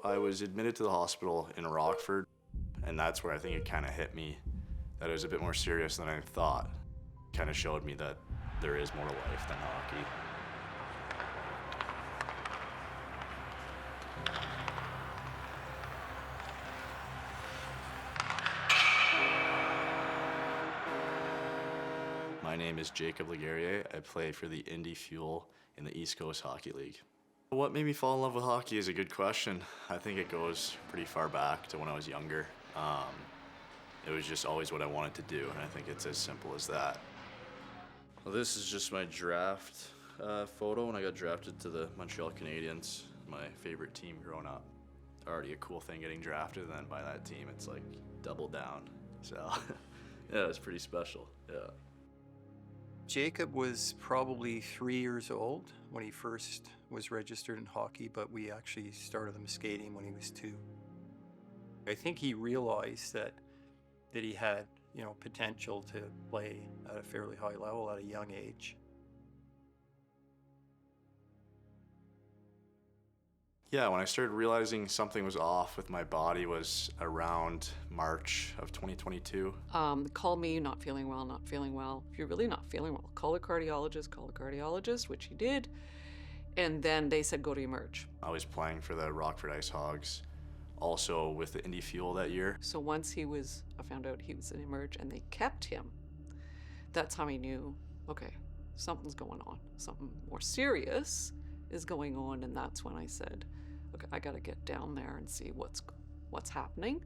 I was admitted to the hospital in Rockford, and that's where I think it kind of hit me that it was a bit more serious than I thought. Kind of showed me that there is more to life than hockey. My name is Jacob LeGuerrier. I play for the Indy Fuel in the East Coast Hockey League. What made me fall in love with hockey is a good question. I think it goes pretty far back to when I was younger. It was just always what I wanted to do, and I think it's as simple as that. Well, this is just my draft photo when I got drafted to the Montreal Canadiens, my favorite team growing up. Already a cool thing getting drafted, and then by that team, it's like double down. So, yeah, it's pretty special, yeah. Jacob was probably 3 years old when he first was registered in hockey, but we actually started him skating when he was 2. I think he realized that he had, potential to play at a fairly high level at a young age. Yeah, when I started realizing something was off with my body was around March of 2022. Call me, not feeling well. If you're really not feeling well, call a cardiologist, which he did. And then they said, go to Emerge. I was playing for the Rockford Ice Hogs, also with the Indy Fuel that year. So once I found out he was in Emerge and they kept him, that's how I knew, okay, something's going on. Something more serious is going on, and that's when I said, okay, I gotta get down there and see what's happening.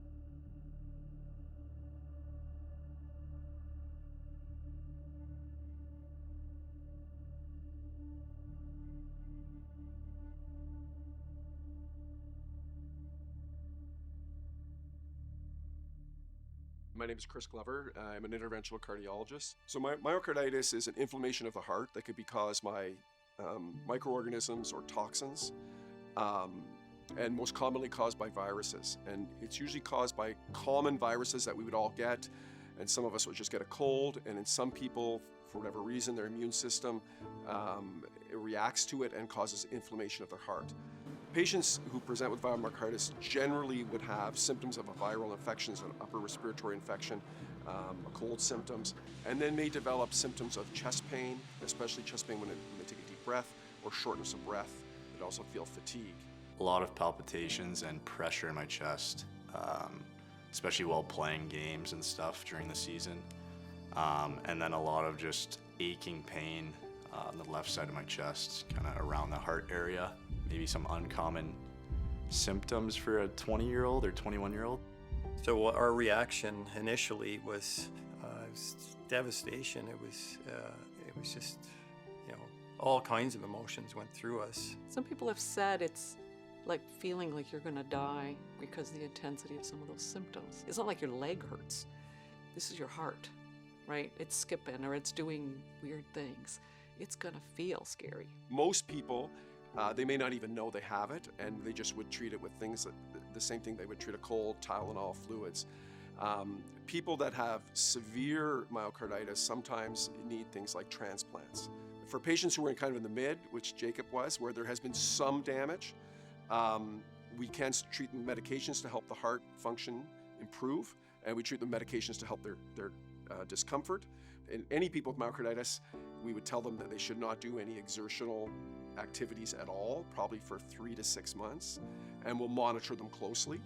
My name is Chris Glover. I'm an interventional cardiologist. So myocarditis is an inflammation of the heart that could be caused by microorganisms or toxins, and most commonly caused by viruses. And it's usually caused by common viruses that we would all get, and some of us would just get a cold, and in some people, for whatever reason, their immune system it reacts to it and causes inflammation of their heart. Patients who present with viral myocarditis generally would have symptoms of a viral infection, so an upper respiratory infection, cold symptoms, and then may develop symptoms of chest pain, especially chest pain when they take a deep breath, or shortness of breath. They'd also feel fatigue. A lot of palpitations and pressure in my chest, especially while playing games and stuff during the season. And then a lot of just aching pain on the left side of my chest, kind of around the heart area. Maybe some uncommon symptoms for a 20-year-old or 21-year-old. So our reaction initially was devastation. It was just, all kinds of emotions went through us. Some people have said it's like feeling like you're gonna die because of the intensity of some of those symptoms. It's not like your leg hurts. This is your heart, right? It's skipping or it's doing weird things. It's gonna feel scary. Most people, they may not even know they have it, and they just would treat it with things the same thing they would treat a cold, Tylenol, fluids. People that have severe myocarditis sometimes need things like transplants. For patients who are kind of in the mid, which Jacob was, where there has been some damage, we can treat them with medications to help the heart function improve, and we treat them with medications to help their discomfort. In any people with myocarditis, we would tell them that they should not do any exertional activities at all, probably for 3 to 6 months, and we'll monitor them closely.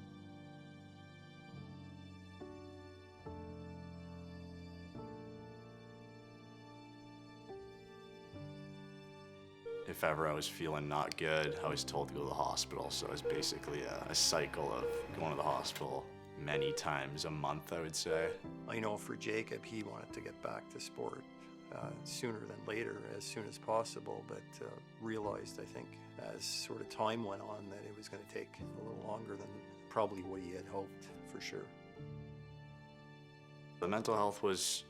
If ever I was feeling not good, I was told to go to the hospital. So it was basically a cycle of going to the hospital many times a month, I would say. I know for Jacob, he wanted to get back to sport sooner than later, as soon as possible, but realized, I think, as sort of time went on, that it was going to take a little longer than probably what he had hoped, for sure. The mental health was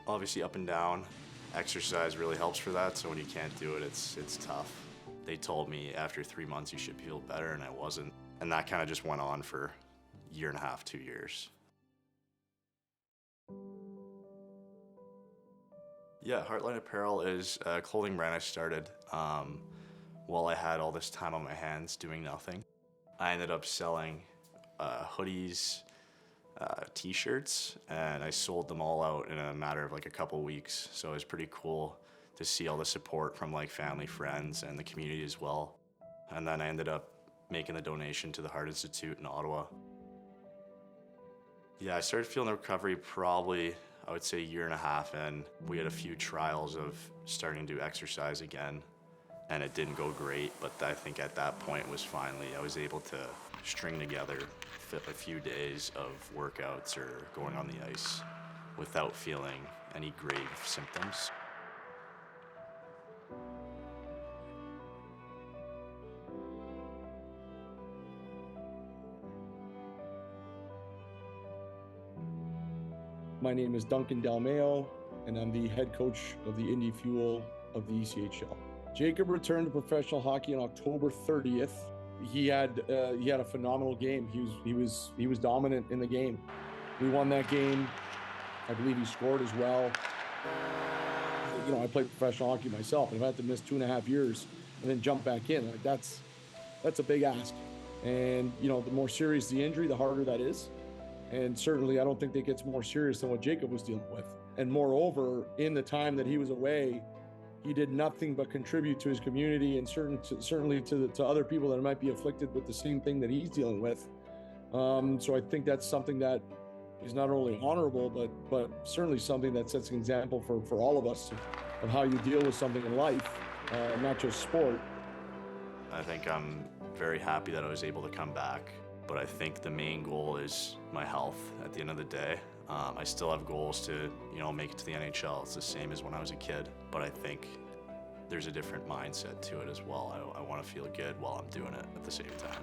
obviously up and down. Exercise really helps for that, so when you can't do it, it's tough. They told me after 3 months you should feel better, and I wasn't. And that kind of just went on for a year and a half, 2 years. Yeah, Heartline Apparel is a clothing brand I started while I had all this time on my hands doing nothing. I ended up selling hoodies, t-shirts, and I sold them all out in a matter of like a couple weeks. So it was pretty cool to see all the support from like family, friends, and the community as well. And then I ended up making the donation to the Heart Institute in Ottawa. Yeah, I started feeling the recovery probably, I would say, a year and a half in. We had a few trials of starting to exercise again, and it didn't go great, but I think at that point was finally, I was able to string together a few days of workouts or going on the ice without feeling any grave symptoms. My name is Duncan Dalmeo, and I'm the head coach of the Indy Fuel of the ECHL. Jacob returned to professional hockey on October 30th. He had a phenomenal game. He was dominant in the game. We won that game. I believe he scored as well. You know, I played professional hockey myself, and I've had to miss 2.5 years and then jump back in. Like that's a big ask. And you know, the more serious the injury, the harder that is. And certainly, I don't think that gets more serious than what Jacob was dealing with. And moreover, in the time that he was away, he did nothing but contribute to his community and certainly to other people that might be afflicted with the same thing that he's dealing with. So I think that's something that is not only honorable, but certainly something that sets an example for all of us of how you deal with something in life, not just sport. I think I'm very happy that I was able to come back, but I think the main goal is my health at the end of the day. I still have goals to, make it to the NHL. It's the same as when I was a kid, but I think there's a different mindset to it as well. I want to feel good while I'm doing it at the same time.